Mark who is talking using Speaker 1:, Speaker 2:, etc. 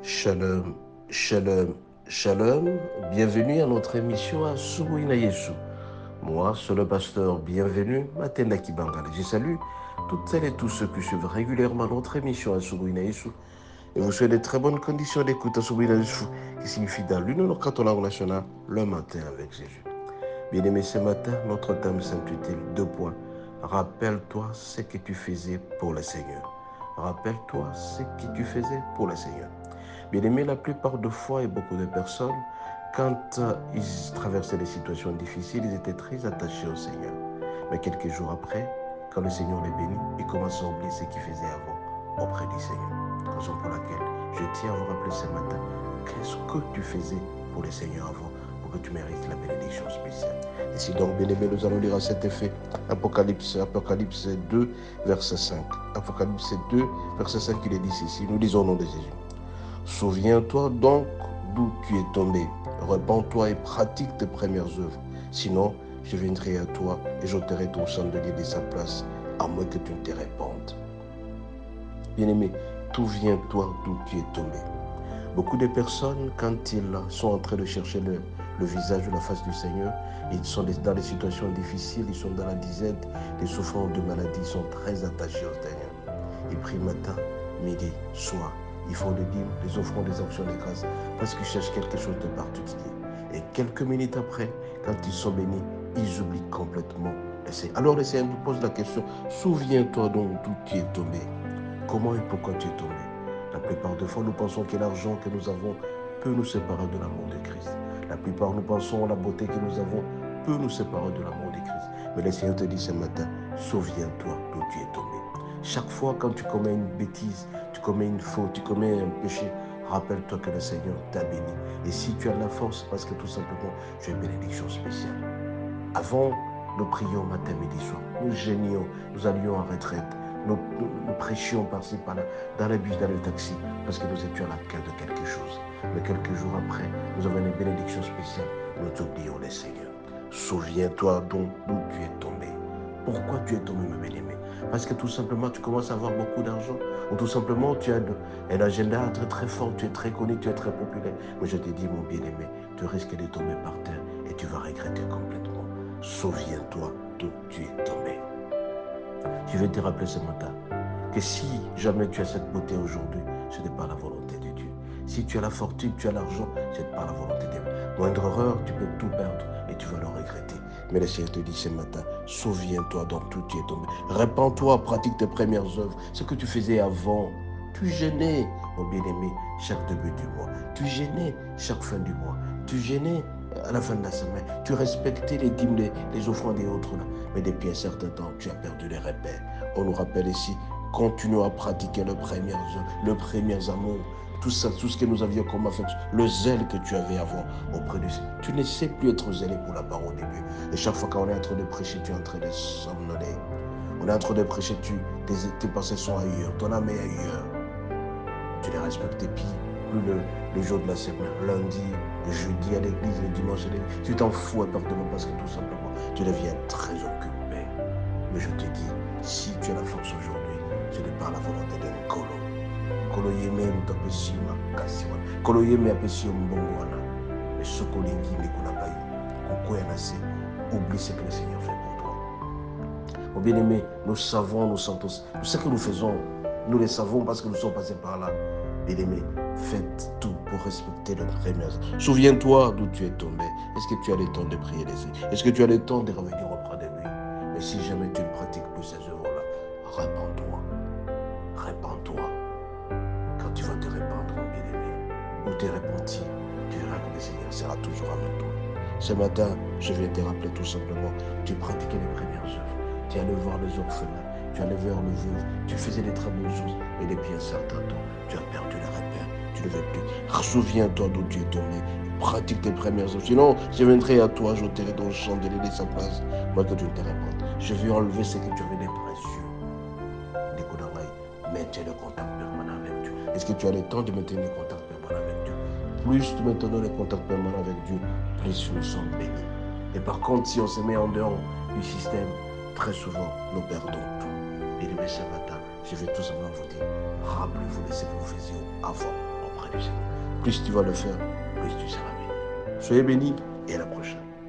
Speaker 1: Shalom, shalom, shalom. Bienvenue à notre émission à Subuina Yesu. Moi, c'est le pasteur Bienvenue, Matenda Kibangala. Je salue toutes celles et tous ceux qui suivent régulièrement notre émission à Subuina Yesu. Et vous souhaitez de très bonnes conditions d'écoute à Subuina Yesu, qui signifie dans l'une de nos 4 langues nationales, le matin avec Jésus. Bien-aimés, ce matin, notre thème s'intitule 2 points. Rappelle-toi ce que tu faisais pour le Seigneur. Rappelle-toi ce que tu faisais pour le Seigneur. Bien-aimés, la plupart de fois et beaucoup de personnes, quand ils traversaient des situations difficiles, ils étaient très attachés au Seigneur. Mais quelques jours après, quand le Seigneur les bénit, ils commencent à oublier ce qu'ils faisaient avant auprès du Seigneur. Raison pour laquelle je tiens à vous rappeler ce matin, qu'est-ce que tu faisais pour le Seigneur avant pour que tu mérites la bénédiction spéciale. Et si donc, bien-aimés, nous allons lire à cet effet Apocalypse 2, verset 5. Apocalypse 2, verset 5, il est dit ceci. Nous lisons au nom de Jésus. Souviens-toi donc d'où tu es tombé. Repends-toi et pratique tes premières œuvres. Sinon, je viendrai à toi et j'ôterai ton chandelier de sa place, à moins que tu ne te répandes. Bien-aimé, souviens-toi d'où tu es tombé. Beaucoup de personnes, quand ils sont en train de chercher le visage ou la face du Seigneur, ils sont dans des situations difficiles, ils sont dans la disette, des souffrances de maladie, ils sont très attachés au Seigneur. Ils prient matin, midi, soir. Ils font des dîmes, des offrandes, des actions de grâce, parce qu'ils cherchent quelque chose de particulier. Et quelques minutes après, quand ils sont bénis, ils oublient complètement le Seigneur. Alors le Seigneur nous pose la question, souviens-toi donc d'où tu es tombé. Comment et pourquoi tu es tombé? La plupart des fois, nous pensons que l'argent que nous avons peut nous séparer de l'amour de Christ. La plupart, nous pensons que la beauté que nous avons peut nous séparer de l'amour de Christ. Mais le Seigneur te dit ce matin, souviens-toi d'où tu es tombé. Chaque fois quand tu commets une bêtise, tu commets une faute, tu commets un péché, rappelle-toi que le Seigneur t'a béni. Et si tu as la force, parce que tout simplement, tu as une bénédiction spéciale. Avant, nous prions matin, midi, soir. Nous génions, nous allions en retraite. Nous prêchions par-ci, par-là, dans les bus, dans le taxi, parce que nous étions à la quête de quelque chose. Mais quelques jours après, nous avons une bénédiction spéciale. Nous oublions le Seigneur. Souviens-toi donc d'où tu es tombé. Pourquoi tu es tombé, mon bien-aimé? Parce que tout simplement, tu commences à avoir beaucoup d'argent. Ou tout simplement, tu as un agenda très très fort, tu es très connu, tu es très populaire. Mais je te dis, mon bien-aimé, tu risques de tomber par terre et tu vas regretter complètement. Souviens-toi d'où tu es tombé. Je vais te rappeler ce matin que si jamais tu as cette beauté aujourd'hui, ce n'est pas la volonté de Dieu. Si tu as la fortune, tu as l'argent, ce n'est pas la volonté de Dieu. Moindre erreur, tu peux tout perdre et tu vas le regretter. Mais le Seigneur te dit ce matin, souviens-toi d'où tu es tombé. Répands-toi, pratique tes premières œuvres. Ce que tu faisais avant, tu gênais, mon bien-aimé, chaque début du mois. Tu gênais chaque fin du mois. Tu gênais à la fin de la semaine. Tu respectais les dîmes, les offrandes et autres là. Mais depuis un certain temps, tu as perdu les repères. On nous rappelle ici, continue à pratiquer le premier amour. Tout ça, tout ce que nous avions comme affection, le zèle que tu avais avant auprès de Seigneur. Tu ne sais plus être zélé pour la parole de Dieu. Et chaque fois qu'on est en train de prêcher, tu es en train de somnoler. On est en train de prêcher, tes pensées sont ailleurs, ton âme est ailleurs. Tu les respectes plus le jour de la semaine, lundi, le jeudi à l'église, le dimanche à l'église. Tu t'en fous appartement parce que tout simplement, tu deviens très occupé. Mais je te dis, si tu as la force aujourd'hui, ce n'est pas la volonté d'un colo. Kolo yeme mutapesi makasiwana. Kolo yeme apesi mbongwana. Mais ce kolingi mekunabai. Kokoya nase. Oublie ce que le Seigneur fait pour toi. Mon bien-aimé, nous savons, nous sentons, ce que nous faisons, nous le savons parce que nous sommes passés par là. Bien-aimé, faites tout pour respecter le premier. Souviens-toi d'où tu es tombé. Est-ce que tu as le temps de prier les yeux? Est-ce que tu as le temps de revenir auprès de lui? Mais si jamais tu ne pratiques plus ces œuvres-là, répands-toi. Répands-toi. Quand tu vas te répandre, mon bien-aimé, ou te repentir, tu verras que le Seigneur sera toujours avec toi. Ce matin, je viens te rappeler tout simplement, tu pratiquais les premières œuvres. Tu allais voir les orphelins, tu allais voir le veuve, tu faisais des très bonnes choses, mais depuis un certain temps, tu as perdu les repères, tu ne veux plus. Souviens-toi d'où tu es tombé, pratique tes premières œuvres. Sinon, je viendrai à toi, j'ôterai ton chandelier de sa place, moi que tu ne te répandes. Je vais enlever ce que tu avais de précieux. Maintiens le contact permanent avec Dieu. Est-ce que tu as le temps de maintenir le contact permanent avec Dieu? Plus nous maintenons le contact permanent avec Dieu, plus nous sommes bénis. Et par contre, si on se met en dehors du système, très souvent, nous perdons tout. Bien-aimés, ce matin, je vais tout simplement vous dire, rappelez-vous de ce que vous faisiez avant auprès du Seigneur. Plus tu vas le faire, plus tu seras béni. Soyez bénis et à la prochaine.